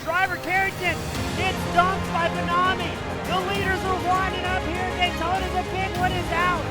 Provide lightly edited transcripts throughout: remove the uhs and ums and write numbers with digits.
Driver Carrington gets dumped by Benami. The leaders are winding up here at Daytona. The big one is out.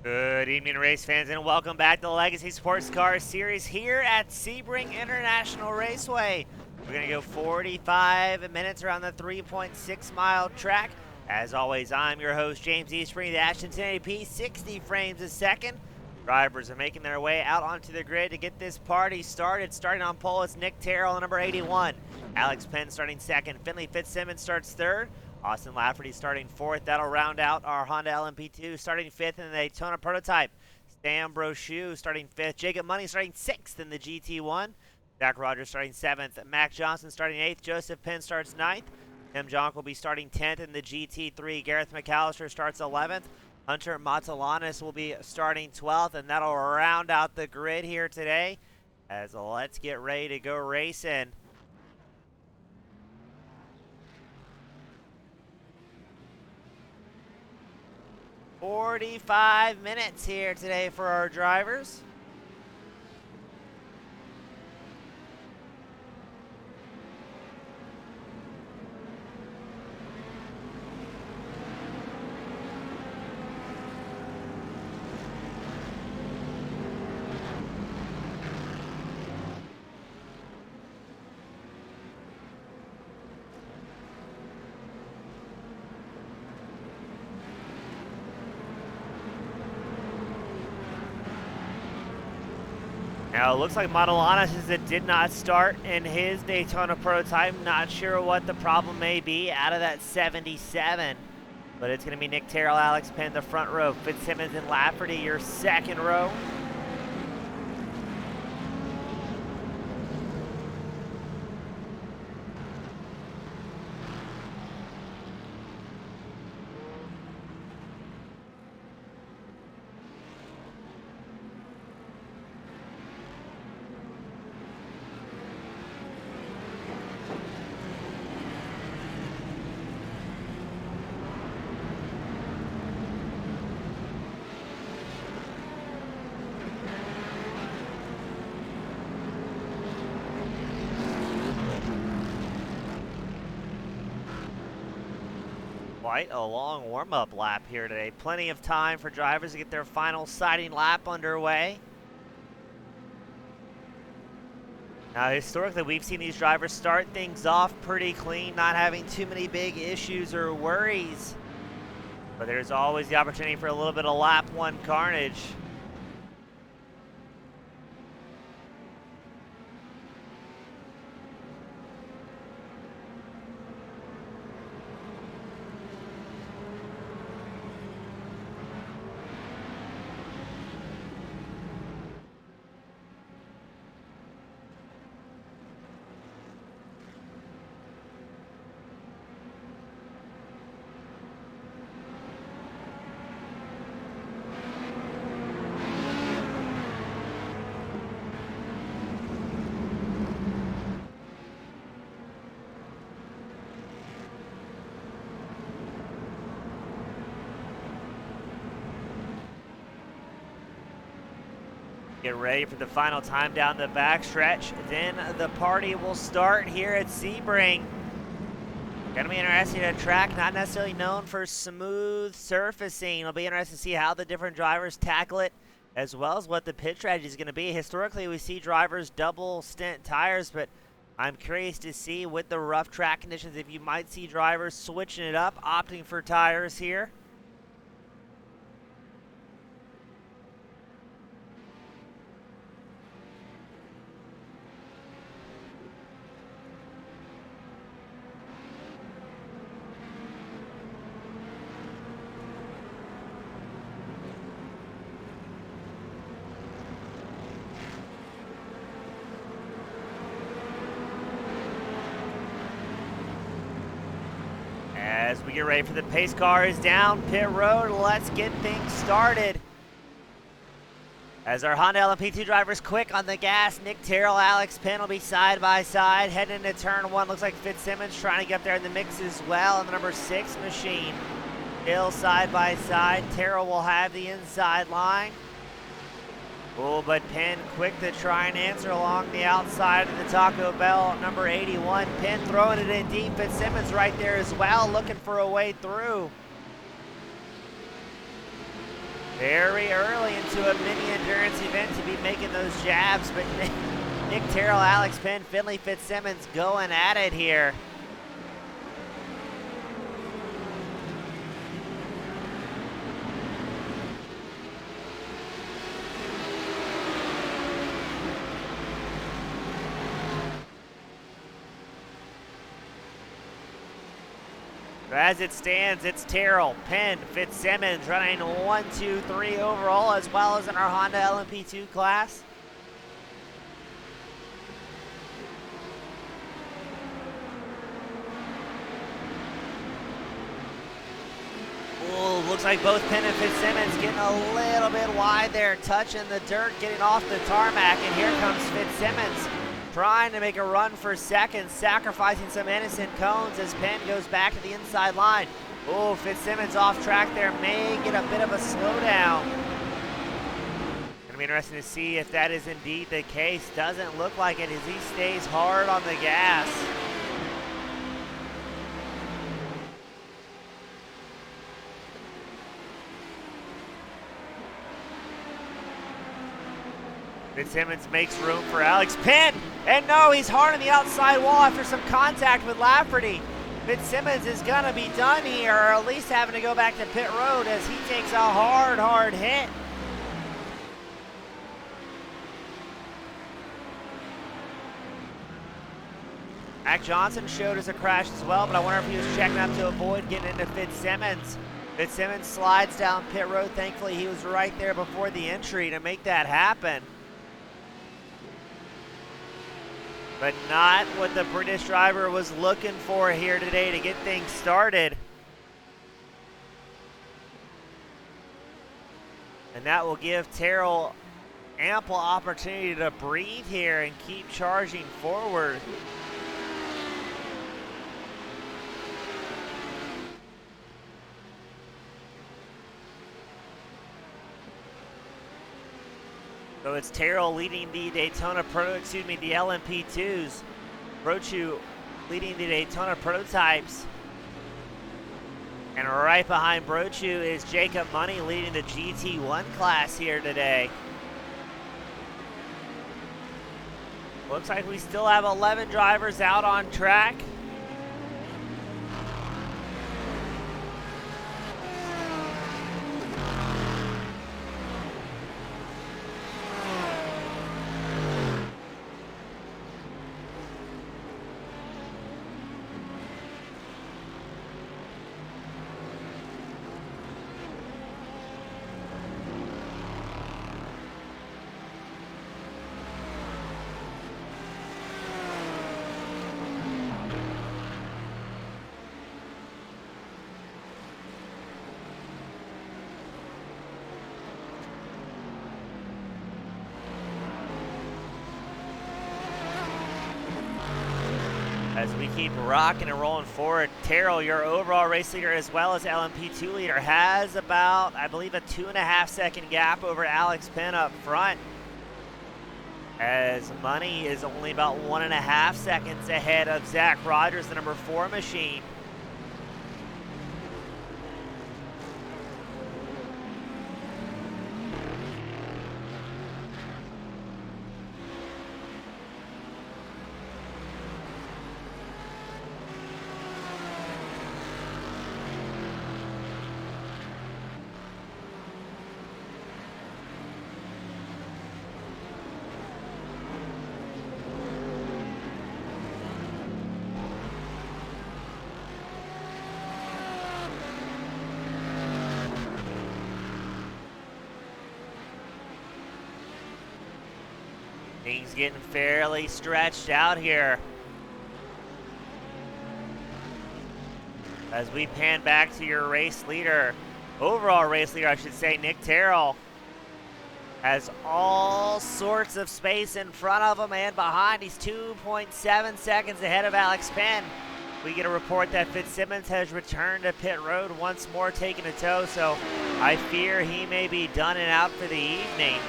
Good evening, race fans, and welcome back to the Legacy Sports Car Series here at Sebring International Raceway. We're going to go 45 minutes around the 3.6-mile track. As always, I'm your host, James Eastspring, the Ashton 1080p, 60 frames a second. Drivers are making their way out onto the grid to get this party started. Starting on pole, it's Nick Terrell, number 81. Alex Penn starting second. Finley Fitzsimmons starts third. Austin Lafferty starting fourth. That'll round out our Honda LMP2 starting fifth in the Daytona Prototype. Stan Brochu starting fifth. Jacob Money starting sixth in the GT1. Zach Rogers starting seventh. Mac Johnson starting eighth. Joseph Penn starts ninth. Tim Jonk will be starting 10th in the GT3. Gareth McAllister starts 11th. Hunter Matalanis will be starting 12th, and that'll round out the grid here today. As let's get ready to go racing. "45 minutes here today for our drivers. Now, it looks like Matalanis did not start in his Daytona Prototype. Not sure what the problem may be out of that 77. But it's going to be Nick Terrell, Alex Penn, the front row. Fitzsimmons and Lafferty, your second row. Quite a long warm-up lap here today. Plenty of time for drivers to get their final sighting lap underway. Now, historically, we've seen these drivers start things off pretty clean, not having too many big issues or worries. But there's always the opportunity for a little bit of lap one carnage. Get ready for the final time down the backstretch. Then the party will start here at Sebring. Gonna be interesting at a track not necessarily known for smooth surfacing. It'll be interesting to see how the different drivers tackle it, as well as what the pit strategy is going to be. Historically, we see drivers double stint tires, but I'm curious to see with the rough track conditions if you might see drivers switching it up, opting for tires here. get ready for the pace cars down pit road. Let's get things started. As our Honda LMP2 drivers quick on the gas, Nick Terrell, Alex Penn will be side by side. Heading into turn one, looks like Fitzsimmons trying to get up there in the mix as well. And the number 6 machine, Hill side by side. Terrell will have the inside line. Oh, but Penn quick to try and answer along the outside of the Taco Bell. Number 81, Penn throwing it in deep. Fitzsimmons right there as well, looking for a way through. Very early into a mini endurance event to be making those jabs, but Nick Terrell, Alex Penn, Finley Fitzsimmons going at it here. As it stands, it's Terrell, Penn, Fitzsimmons running 1, 2, 3 overall, as well as in our Honda LMP2 class. Ooh, looks like both Penn and Fitzsimmons getting a little bit wide there, touching the dirt, getting off the tarmac, and here comes Fitzsimmons, trying to make a run for second, sacrificing some innocent cones as Penn goes back to the inside line. Oh, Fitzsimmons off track there, may get a bit of a slowdown. Gonna be interesting to see if that is indeed the case. Doesn't look like it as he stays hard on the gas. Fitzsimmons makes room for Alex Penn, and no, he's hard on the outside wall after some contact with Lafferty. Fitzsimmons is gonna be done here, or at least having to go back to pit road as he takes a hard hit. Mac Johnson showed us a crash as well, but I wonder if he was checking up to avoid getting into Fitzsimmons. Fitzsimmons slides down pit road. Thankfully, he was right there before the entry to make that happen. But not what the British driver was looking for here today to get things started. And that will give Terrell ample opportunity to breathe here and keep charging forward. So it's Terrell leading the the LMP2s. Brochu leading the Daytona prototypes. And right behind Brochu is Jacob Money leading the GT1 class here today. Looks like we still have 11 drivers out on track. As we keep rocking and rolling forward, Terrell, your overall race leader as well as LMP2 leader, has about, I believe, a 2.5 second gap over Alex Penn up front. As Money is only about 1.5 seconds ahead of Zach Rogers, the number 4 machine. Things getting fairly stretched out here. As we pan back to your race leader, overall race leader, I should say, Nick Terrell, has all sorts of space in front of him and behind. He's 2.7 seconds ahead of Alex Penn. We get a report that Fitzsimmons has returned to pit road once more, taking a tow, so I fear he may be done and out for the evening.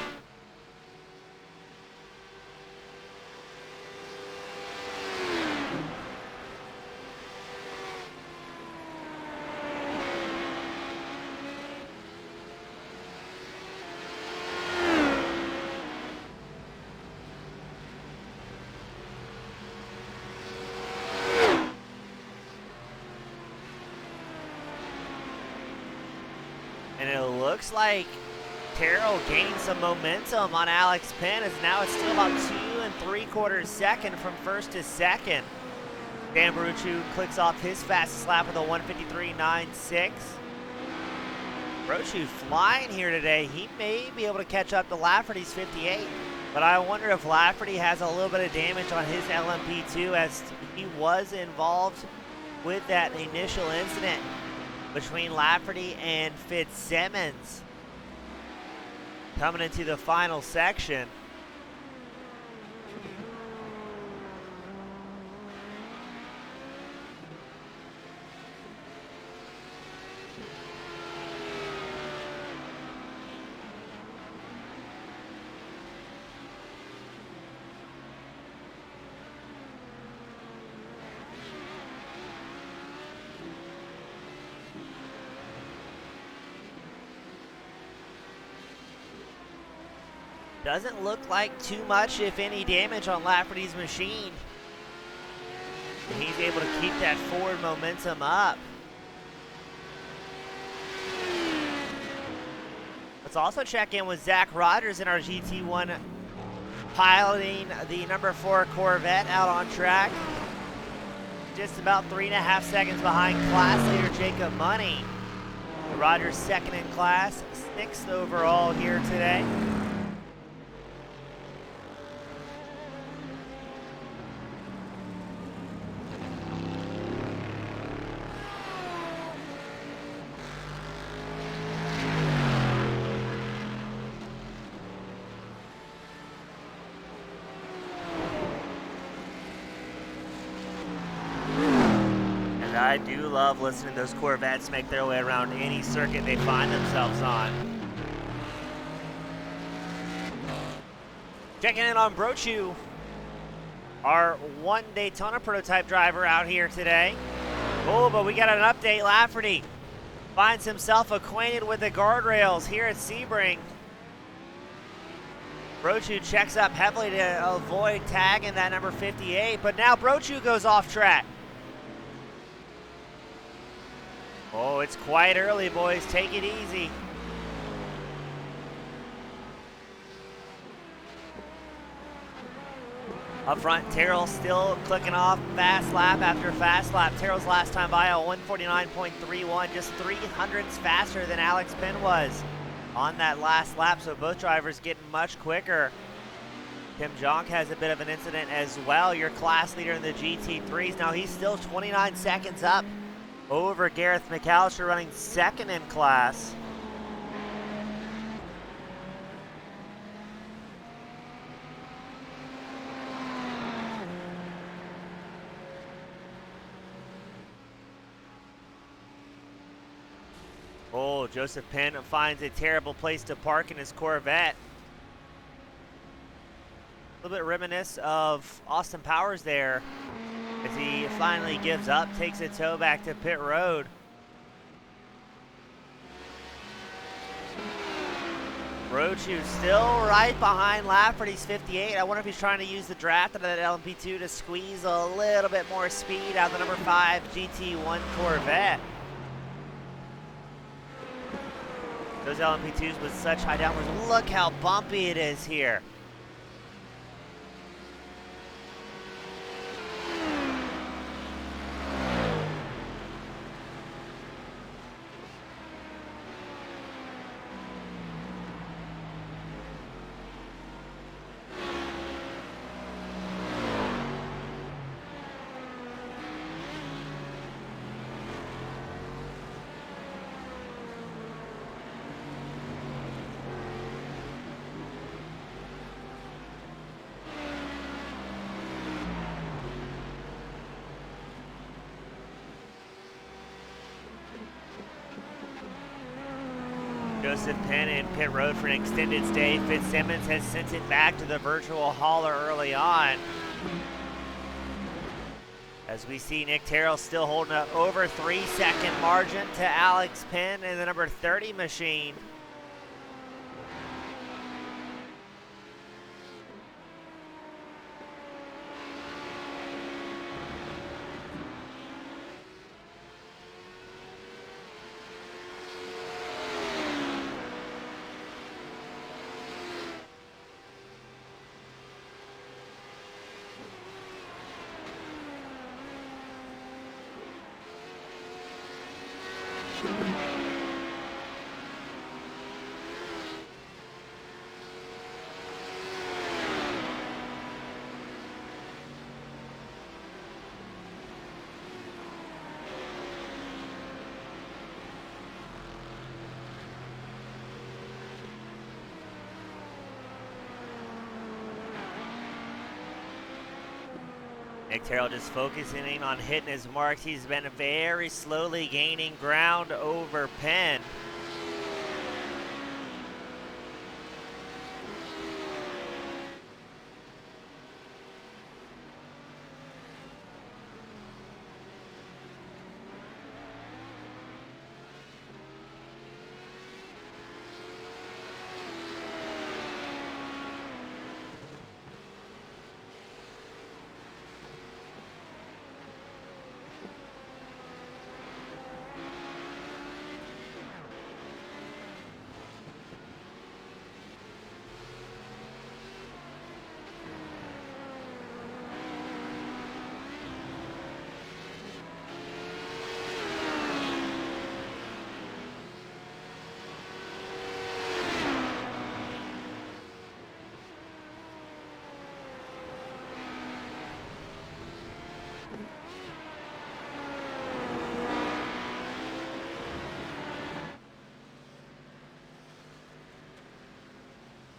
And it looks like Terrell gained some momentum on Alex Penn, as now it's still about 2 3/4 seconds from first to second. Dan Baruchu clicks off his fastest lap with a 1:53.96. Baruchu flying here today. He may be able to catch up to Lafferty's 58, but I wonder if Lafferty has a little bit of damage on his LMP2, as he was involved with that initial incident between Lafferty and Fitzsimmons coming into the final section. Doesn't look like too much, if any, damage on Lafferty's machine. He's able to keep that forward momentum up. Let's also check in with Zach Rogers in our GT1, piloting the number 4 Corvette out on track. Just about 3.5 seconds behind class leader Jacob Money. Rogers second in class, 6th overall here today. I do love listening to those Corvettes make their way around any circuit they find themselves on. Checking in on Brochu, our 1 Daytona prototype driver out here today. Oh, but we got an update. Lafferty finds himself acquainted with the guardrails here at Sebring. Brochu checks up heavily to avoid tagging that number 58, but now Brochu goes off track. Oh, it's quite early, boys. Take it easy. Up front, Terrell still clicking off fast lap after fast lap. Terrell's last time by a 1:49.31, just 300ths faster than Alex Penn was on that last lap, so both drivers getting much quicker. Tim Jonk has a bit of an incident as well, your class leader in the GT3s. Now he's still 29 seconds up over Gareth McAllister, running second in class. Oh, Joseph Penn finds a terrible place to park in his Corvette. A little bit reminiscent of Austin Powers there, as he finally gives up, takes a tow back to pit road. Brochu still right behind Lafferty's 58. I wonder if he's trying to use the draft of that LMP2 to squeeze a little bit more speed out of the number 5 GT1 Corvette. Those LMP2s with such high downforce. Look how bumpy it is here. Joseph Penn in pit road for an extended stay. Fitzsimmons has sent it back to the virtual hauler early on. As we see Nick Terrell still holding an over 3-second margin to Alex Penn in the number 30 machine. Nick Terrell just focusing on hitting his marks. He's been very slowly gaining ground over Penn.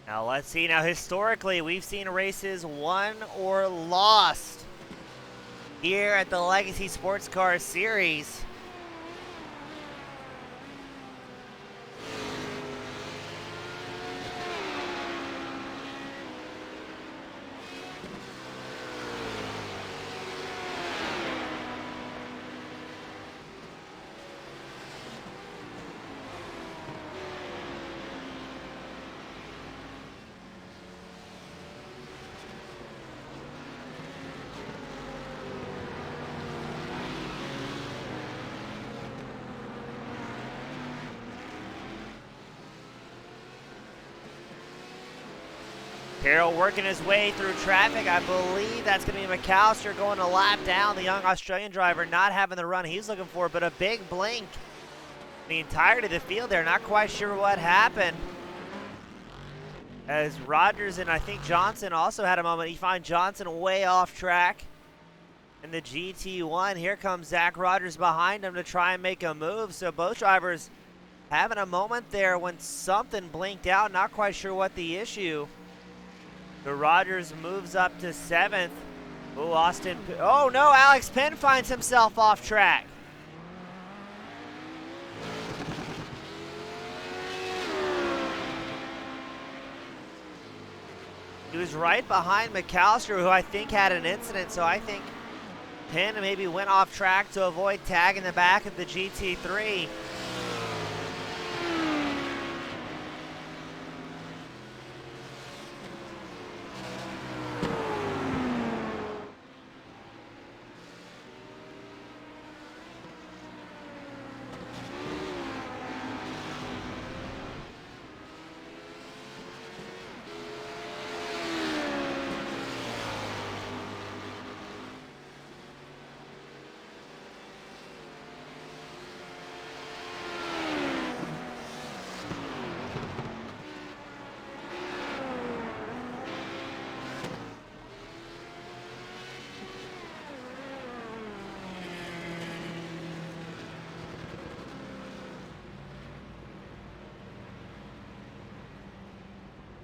Now let's see. Now historically, we've seen races won or lost here at the Legacy Sports Car Series. Terrell working his way through traffic. I believe that's going to be McAllister going a lap down. The young Australian driver not having the run he's looking for, but a big blink. The entirety of the field there, not quite sure what happened. As Rogers and I think Johnson also had a moment. You find Johnson way off track in the GT1. Here comes Zach Rogers behind him to try and make a move. So both drivers having a moment there when something blinked out. Not quite sure what the issue. The Rogers moves up to 7th. Oh, Austin. Oh, no. Alex Penn finds himself off track. He was right behind McAllister, who I think had an incident. So I think Penn maybe went off track to avoid tagging the back of the GT3.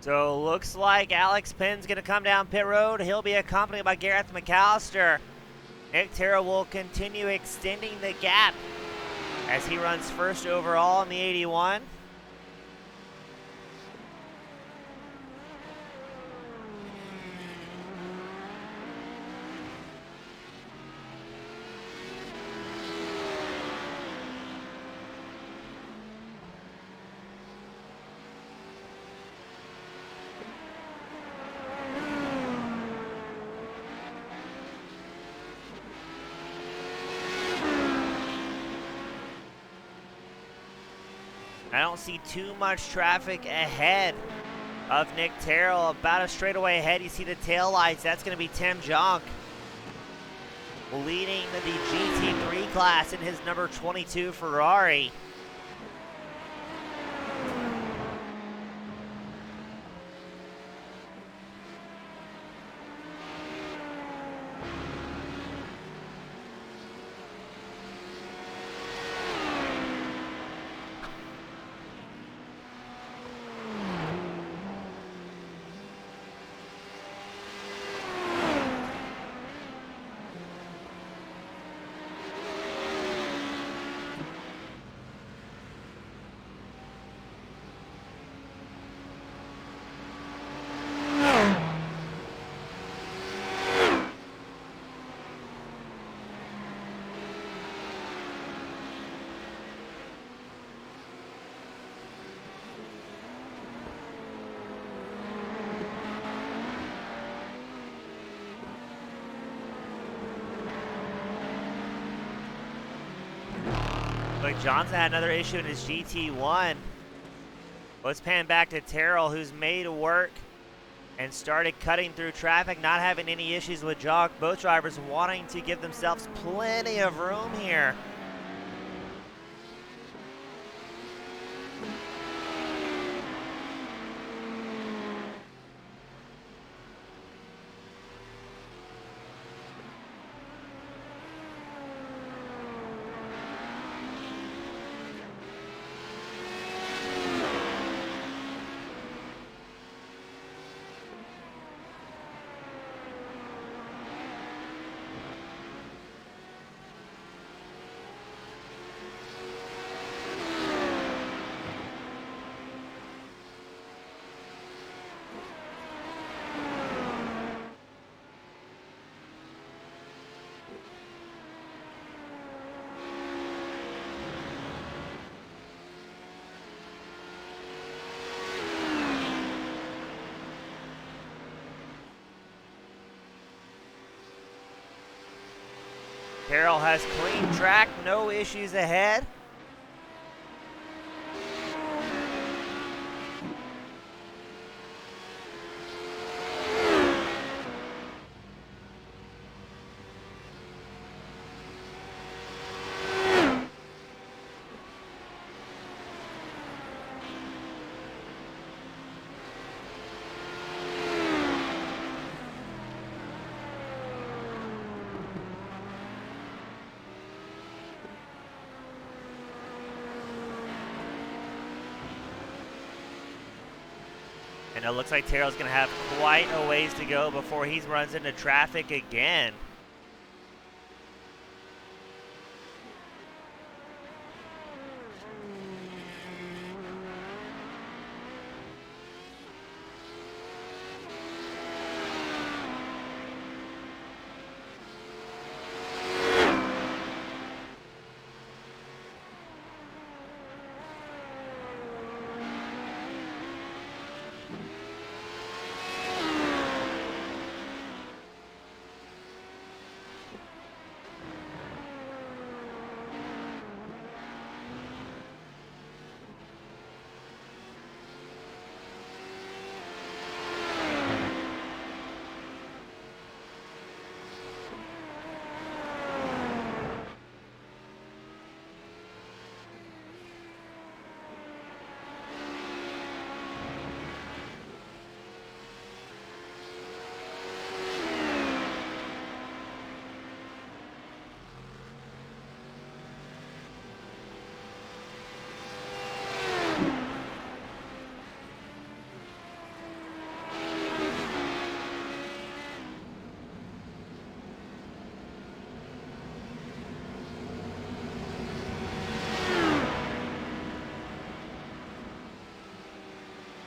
So looks like Alex Penn's going to come down pit road. He'll be accompanied by Gareth McAllister. Nick Terrell will continue extending the gap as he runs first overall in the 81. I don't see too much traffic ahead of Nick Terrell. About a straightaway ahead, you see the tail lights. That's going to be Tim Jonk leading the GT3 class in his number 22 Ferrari. But Johnson had another issue in his GT1. Let's pan back to Terrell, who's made work and started cutting through traffic, not having any issues with Jonk. Both drivers wanting to give themselves plenty of room here. Terrell has clean track, no issues ahead. And it looks like Terrell's going to have quite a ways to go before he runs into traffic again.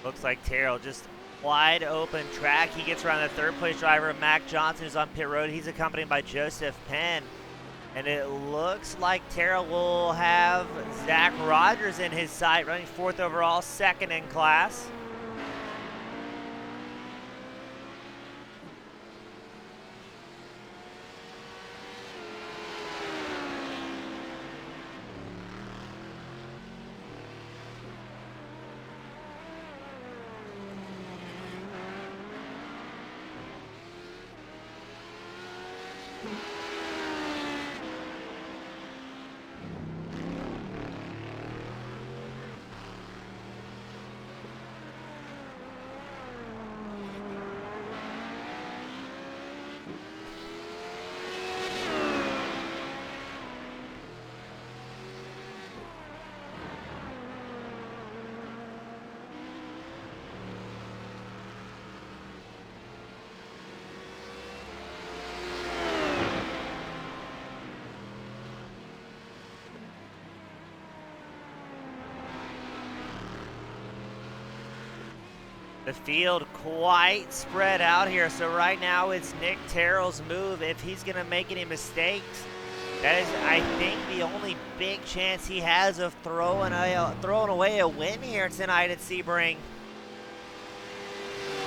Looks like Terrell just wide open track. He gets around the third place driver, Mac Johnson, who's on pit road. He's accompanied by Joseph Penn. And it looks like Terrell will have Zach Rogers in his sight, running fourth overall, second in class. The field quite spread out here, so right now it's Nick Terrell's move. If he's going to make any mistakes, that is, I think, the only big chance he has of throwing away a win here tonight at Sebring.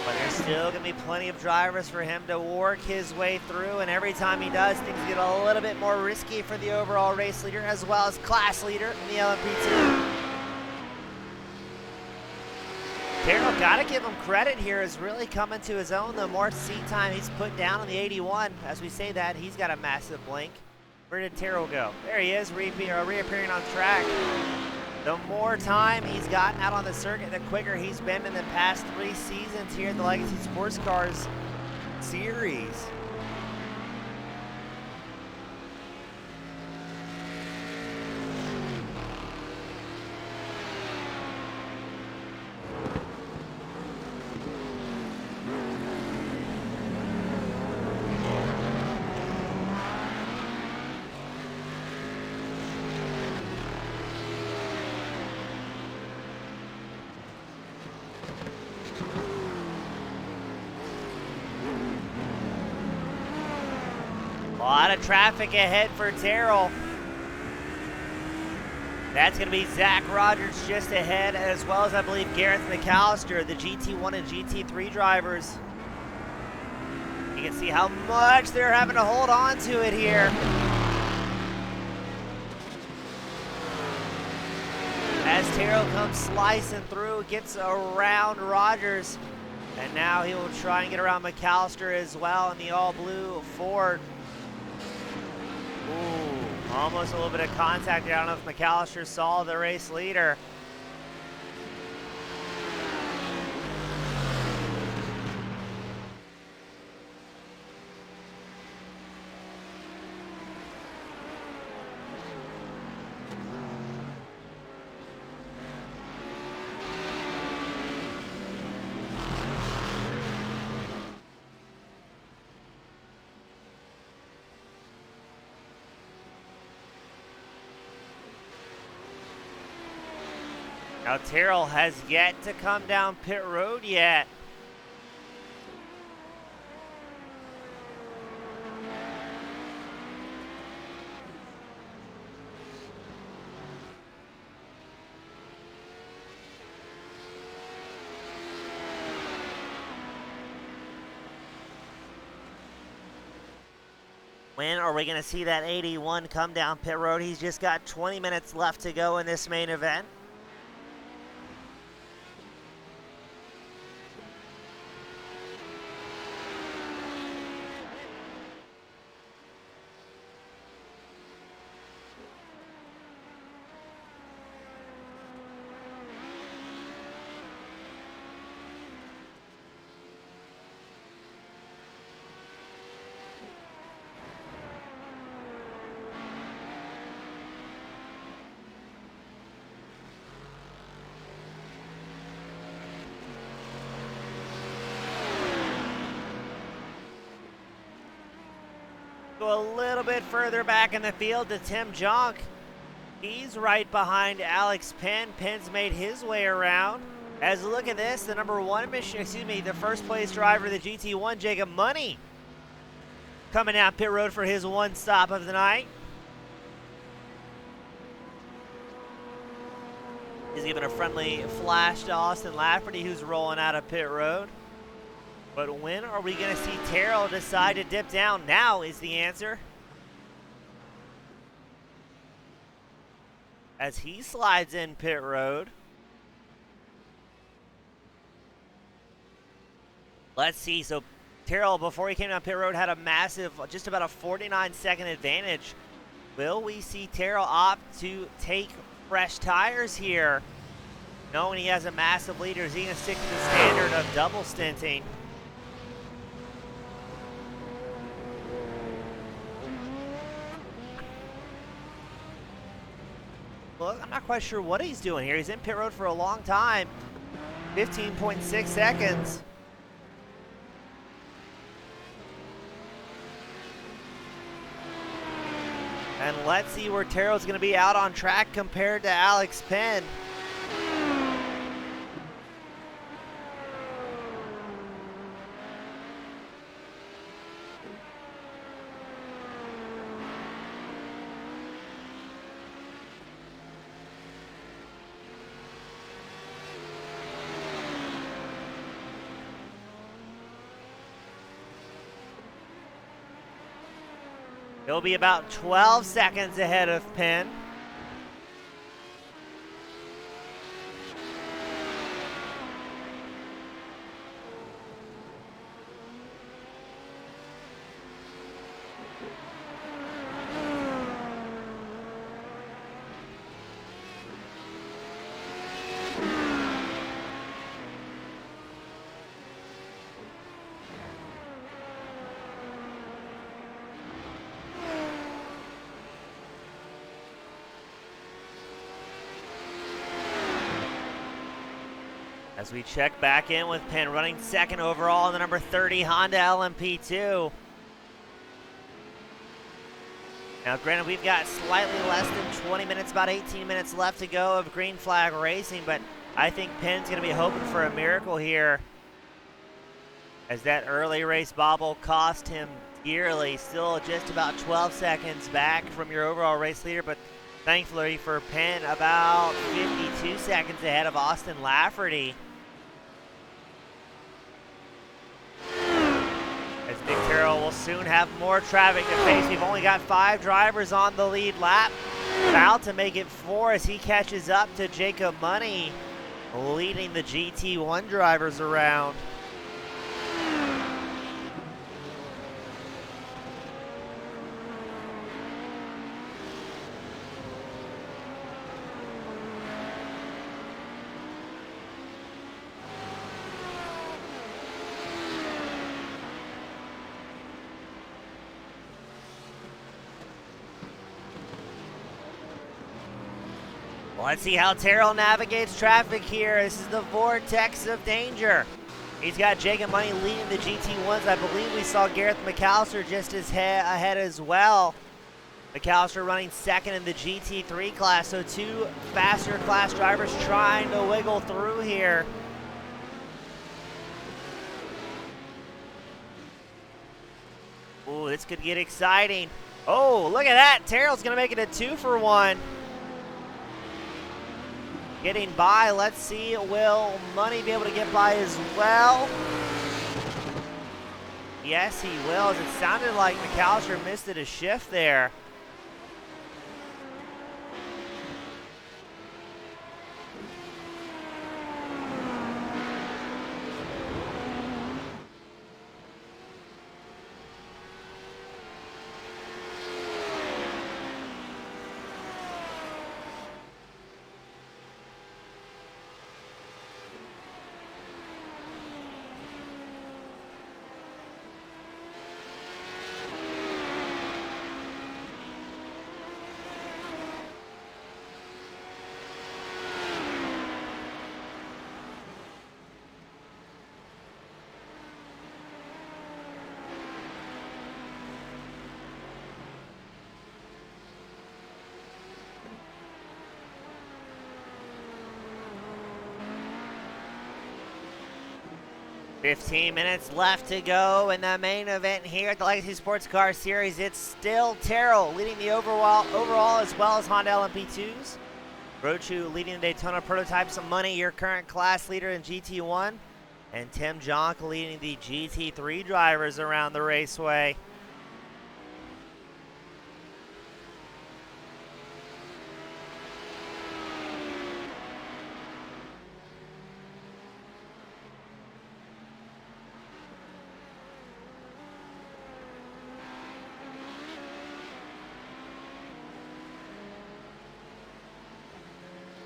But there's still going to be plenty of drivers for him to work his way through, and every time he does, things get a little bit more risky for the overall race leader as well as class leader in the LMP2. Terrell, got to give him credit here, is really coming to his own. The more seat time he's put down on the 81, as we say that, he's got a massive blink. Where did Terrell go? There he is, reappearing on track. The more time he's gotten out on the circuit, the quicker he's been in the past 3 seasons here in the Legacy Sports Cars series. A lot of traffic ahead for Terrell. That's going to be Zach Rogers just ahead, as well as, I believe, Gareth McAllister, the GT1 and GT3 drivers. You can see how much they're having to hold on to it here. As Terrell comes slicing through, gets around Rogers, and now he will try and get around McAllister as well in the all-blue Ford. Ooh, almost a little bit of contact. I don't know if McAllister saw the race leader. Now Terrell has yet to come down pit road yet. When are we going to see that 81 come down pit road? He's just got 20 minutes left to go in this main event. Go a little bit further back in the field to Tim Jonk. He's right behind Alex Penn. Penn's made his way around. As look at this, the the first place driver of the GT1, Jacob Money, coming down pit road for his one stop of the night. He's giving a friendly flash to Austin Lafferty, who's rolling out of pit road. But when are we going to see Terrell decide to dip down? Now is the answer. As he slides in pit road. Let's see. So Terrell, before he came down pit road, had a massive, just about a 49-second advantage. Will we see Terrell opt to take fresh tires here, knowing he has a massive lead, or is he going to stick to the standard of double stinting? Look, I'm not quite sure what he's doing here. He's in pit road for a long time. 15.6 seconds. And let's see where Terrell's going to be out on track compared to Alex Penn. He'll be about 12 seconds ahead of Penn. As we check back in with Penn running second overall in the number 30 Honda LMP2. Now granted, we've got slightly less than 20 minutes, about 18 minutes left to go of green flag racing, but I think Penn's going to be hoping for a miracle here, as that early race bobble cost him dearly. Still just about 12 seconds back from your overall race leader, but thankfully for Penn, about 52 seconds ahead of Austin Lafferty. As Nick Terrell will soon have more traffic to face. We've only got 5 drivers on the lead lap. About to make it 4 as he catches up to Jacob Money, leading the GT1 drivers around. Let's see how Terrell navigates traffic here. This is the vortex of danger. He's got Jacob Money leading the GT1s. I believe we saw Gareth McAllister just as ahead as well. McAllister running second in the GT3 class, so 2 faster class drivers trying to wiggle through here. Ooh, this could get exciting. Oh, look at that. Terrell's going to make it a 2-for-1. Getting by. Let's see, will Money be able to get by as well? Yes, he will, as it sounded like McAllister missed it a shift there. "15 minutes left to go in the main event here at the Legacy Sports Car Series. It's still Terrell leading the overall as well as Honda LMP2s. Rochu leading the Daytona Prototypes. Money, your current class leader in GT1. And Tim Jonk leading the GT3 drivers around the raceway.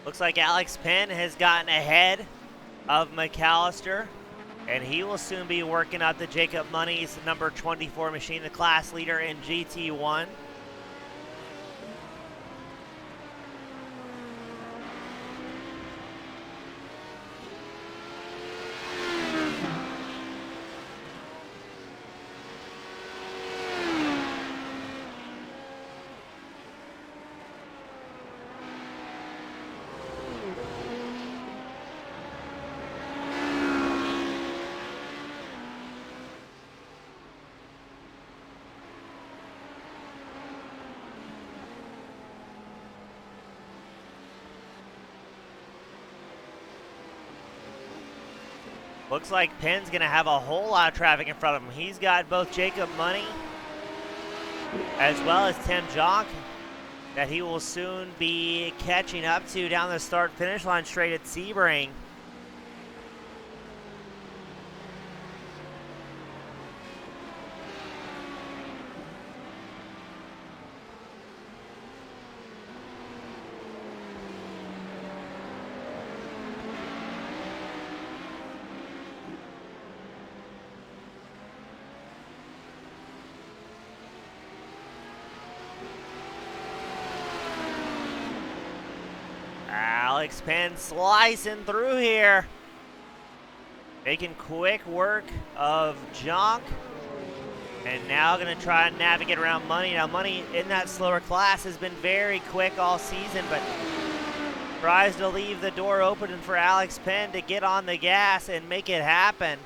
Looks like Alex Penn has gotten ahead of McAllister, and he will soon be working out the Jacob Money's number 24 machine, the class leader in GT1. Looks like Penn's going to have a whole lot of traffic in front of him. He's got both Jacob Money as well as Tim Jonk, that he will soon be catching up to down the start-finish line straight at Sebring. Alex Penn slicing through here. Making quick work of Jonk. And now going to try and navigate around Money. Now, Money in that slower class has been very quick all season, but tries to leave the door open for Alex Penn to get on the gas and make it happen.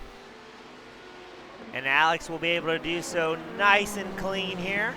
And Alex will be able to do so nice and clean here.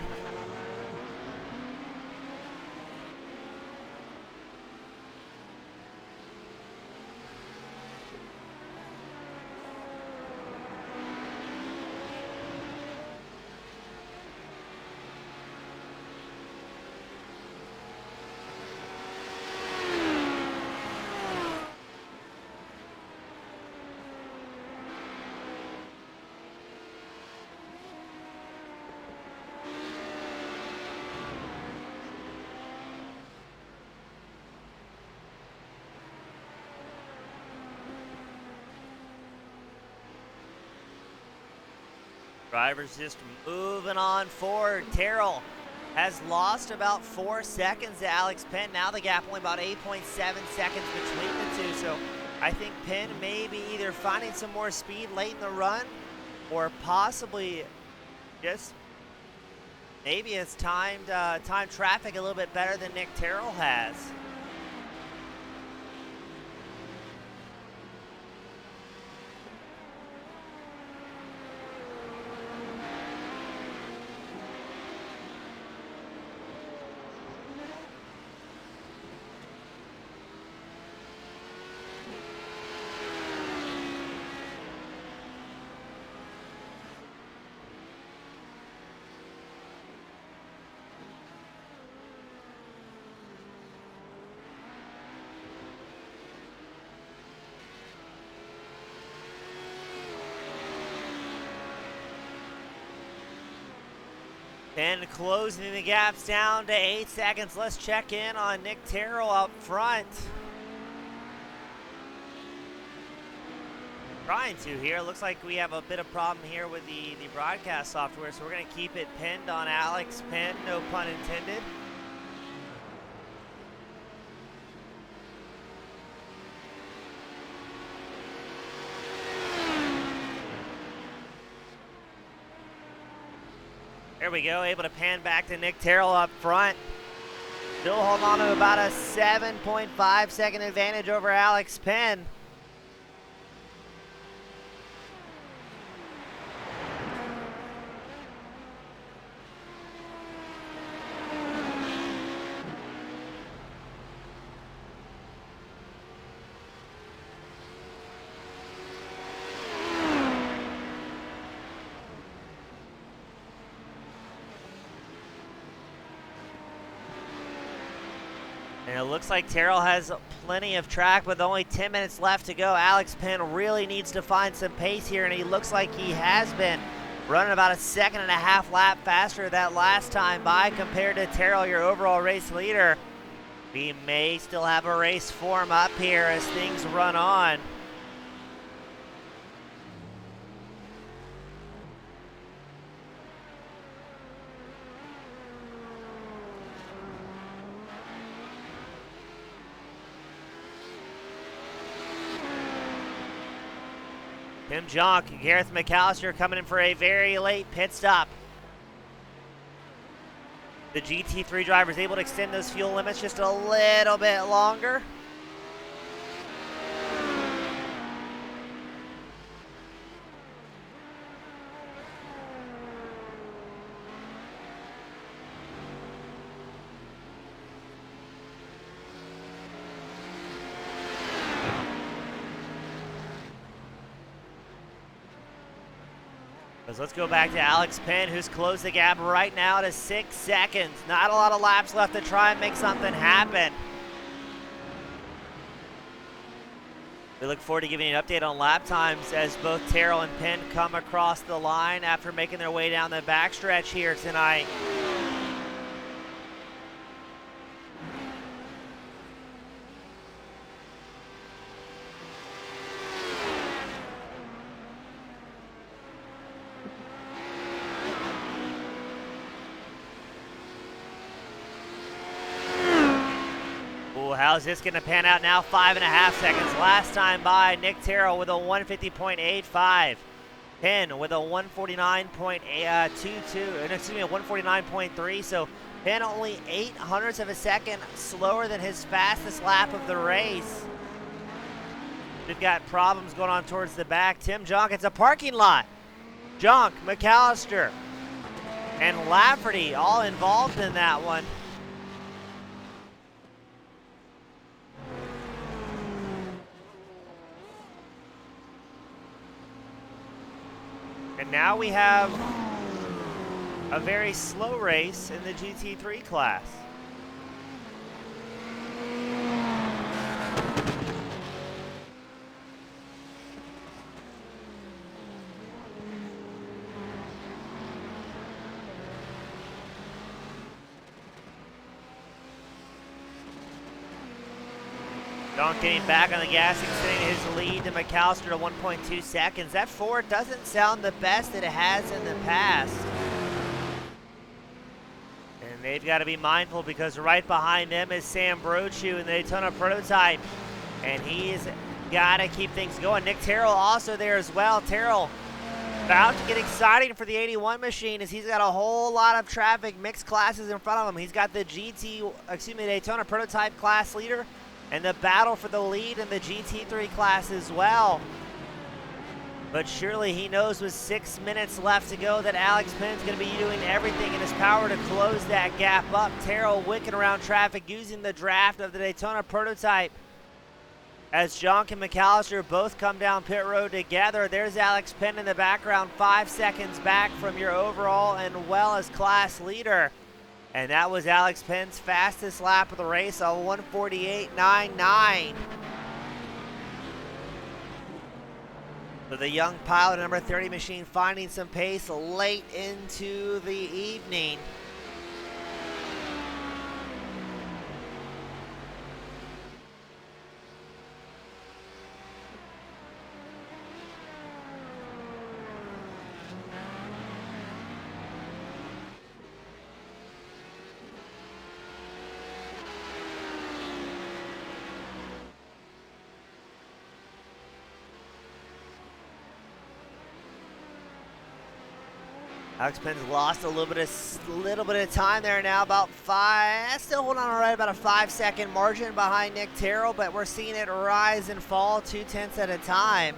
Drivers just moving on forward. Terrell has lost about 4 seconds to Alex Penn. Now the gap only about 8.7 seconds between the two. So I think Penn may be either finding some more speed late in the run or possibly just maybe it's timed traffic a little bit better than Nick Terrell has. And closing the gaps down to 8 seconds. Let's check in on Nick Terrell up front. Trying to here. Looks like we have a bit of problem here with the broadcast software, so we're going to keep it pinned on Alex Penn, no pun intended. There we go, able to pan back to Nick Terrell up front. Still holding on to about a 7.5 second advantage over Alex Penn. And it looks like Terrell has plenty of track with only 10 minutes left to go. Alex Penn really needs to find some pace here, and he looks like he has been running about a 1.5 lap faster that last time by compared to Terrell, your overall race leader. We may still have a race form up here as things run on. Tim Jonk, Gareth McAllister coming in for a very late pit stop. The GT3 driver is able to extend those fuel limits just a little bit longer. Let's go back to Alex Penn, who's closed the gap right now to 6 seconds. Not a lot of laps left to try and make something happen. We look forward to giving you an update on lap times as both Terrell and Penn come across the line after making their way down the backstretch here tonight. How's this going to pan out now? 5.5 seconds. Last time by, Nick Terrell with a 150.85. Penn with a 149.22. Excuse me, a 149.3. So Penn only 0.08 of a second slower than his fastest lap of the race. We've got problems going on towards the back. Tim Jonk, it's a parking lot. Jonk, McAllister, and Lafferty all involved in that one. And now we have a very slow race in the GT3 class. Jonk getting back on the gas, extending his lead to McAllister to 1.2 seconds. That Ford doesn't sound the best that it has in the past. And they've got to be mindful because right behind them is Sam Brochu in the Daytona prototype. And he's got to keep things going. Nick Terrell also there as well. Terrell about to get exciting for the 81 machine as he's got a whole lot of traffic mixed classes in front of him. He's got the Daytona prototype class leader and the battle for the lead in the GT3 class as well. But surely he knows with 6 minutes left to go that Alex Penn's going to be doing everything in his power to close that gap up. Terrell wicking around traffic using the draft of the Daytona prototype. As Jonk and McAllister both come down pit road together, there's Alex Penn in the background, 5 seconds back from your overall and well as class leader. And that was Alex Penn's fastest lap of the race, a 148.99. So the young pilot, number 30 machine, finding some pace late into the evening. Alex Penn's lost a little bit of time there now, about 5, still holding on right about a 5-second margin behind Nick Terrell, but we're seeing it rise and fall 0.2 at a time.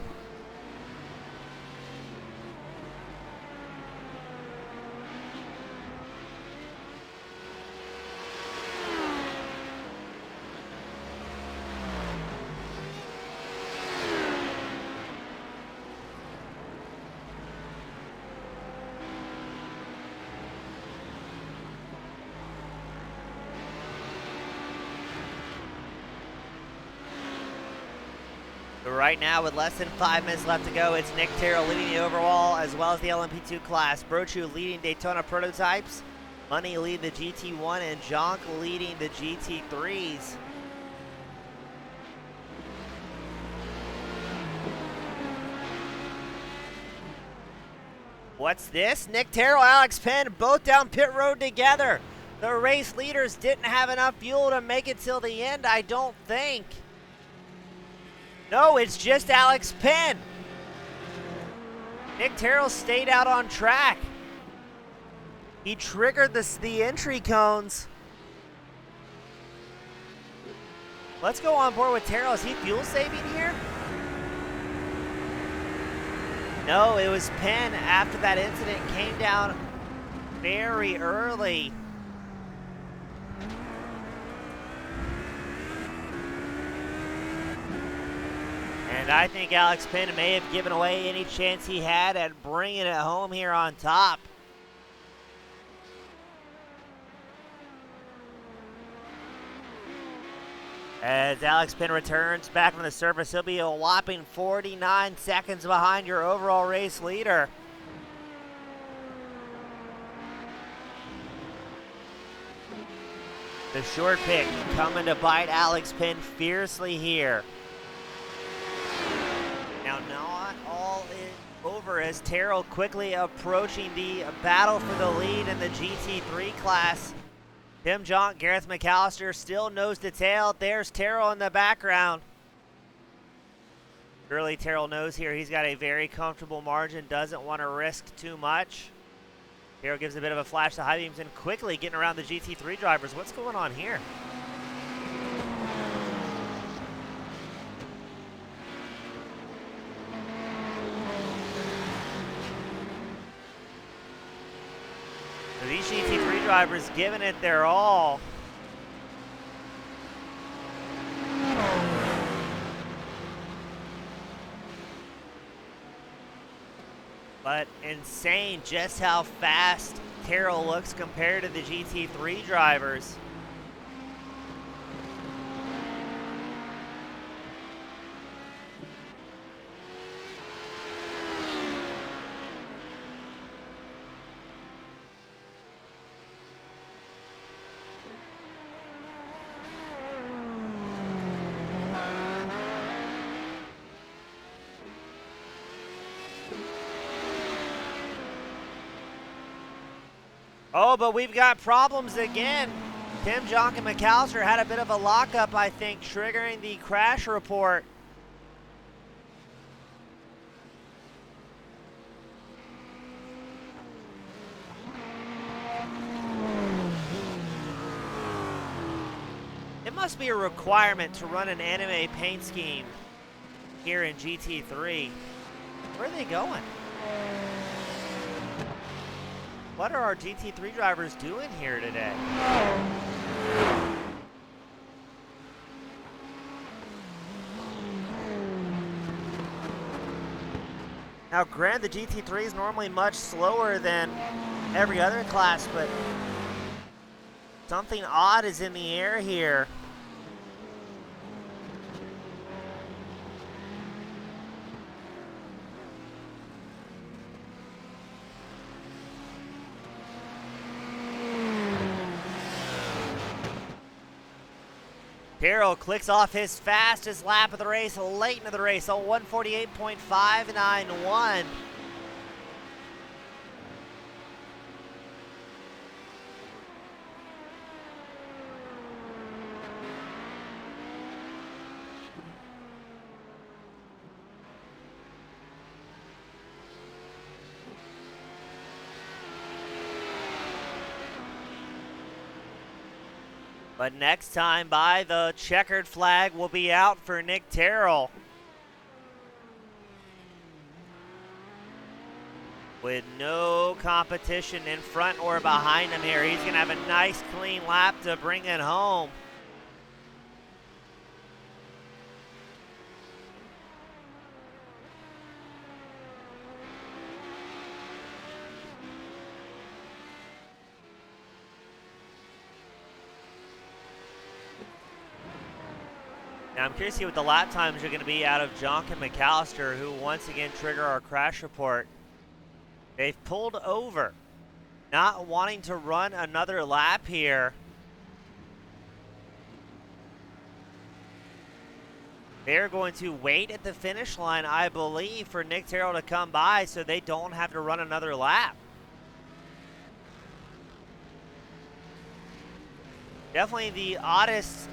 Right now, with less than 5 minutes left to go, it's Nick Terrell leading the overall as well as the LMP2 class. Brochu leading Daytona prototypes. Money leading the GT1 and Jonk leading the GT3s. What's this? Nick Terrell, Alex Penn, both down pit road together. The race leaders didn't have enough fuel to make it till the end, I don't think. No, it's just Alex Penn. Nick Terrell stayed out on track. He triggered the entry cones. Let's go on board with Terrell. Is he fuel saving here? No, it was Penn after that incident came down very early. And And I think Alex Penn may have given away any chance he had at bringing it home here on top. As Alex Penn returns back on the surface, he'll be a whopping 49 seconds behind your overall race leader. The short pick coming to bite Alex Penn fiercely here. Now not all is over as Terrell quickly approaching the battle for the lead in the GT3 class. Tim Jonk, Gareth McAllister still nose to tail. There's Terrell in the background. Surely Terrell knows here he's got a very comfortable margin, doesn't want to risk too much. Terrell gives a bit of a flash to high beams and quickly getting around the GT3 drivers. What's going on here? So these GT3 drivers giving it their all. But insane just how fast Terrell looks compared to the GT3 drivers. Oh, but we've got problems again. Tim Jonk and McAllister had a bit of a lockup, I think, triggering the crash report. It must be a requirement to run an anime paint scheme here in GT3. Where are they going? What are our GT3 drivers doing here today? Now, granted, the GT3 is normally much slower than every other class, but something odd is in the air here. Terrell clicks off his fastest lap of the race late into the race, a 148.591. But next time by, the checkered flag will be out for Nick Terrell. With no competition in front or behind him here, he's going to have a nice clean lap to bring it home. Now I'm curious to see what the lap times are going to be out of Jonk and McAllister, who once again trigger our crash report. They've pulled over, not wanting to run another lap here. They're going to wait at the finish line, I believe, for Nick Terrell to come by so they don't have to run another lap. Definitely the oddest.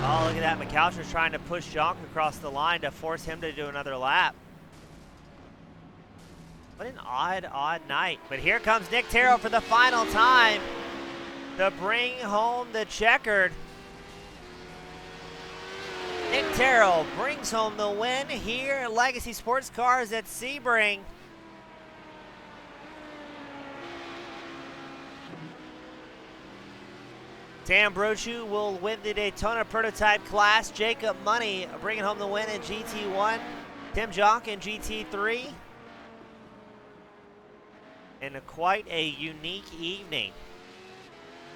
Oh, look at that. McAllister's trying to push Jonk across the line to force him to do another lap. What an odd night. But here comes Nick Terrell for the final time to bring home the checkered. Nick Terrell brings home the win here at Legacy Sports Cars at Sebring. Sam Brochu will win the Daytona Prototype class. Jacob Money bringing home the win in GT1. Tim Jonk in GT3. And quite a unique evening.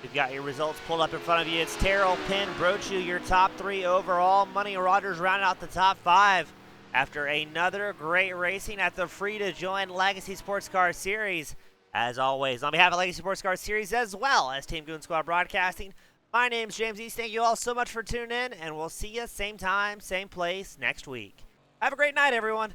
You've got your results pulled up in front of you. It's Terrell, Penn, Brochu, your top 3 overall. Money Rogers rounding out the top 5 after another great racing at the free-to-join Legacy Sports Car Series. As always, on behalf of Legacy Sports Car Series as well as Team Goon Squad Broadcasting, my name's James East. Thank you all so much for tuning in, and we'll see you same time, same place next week. Have a great night, everyone.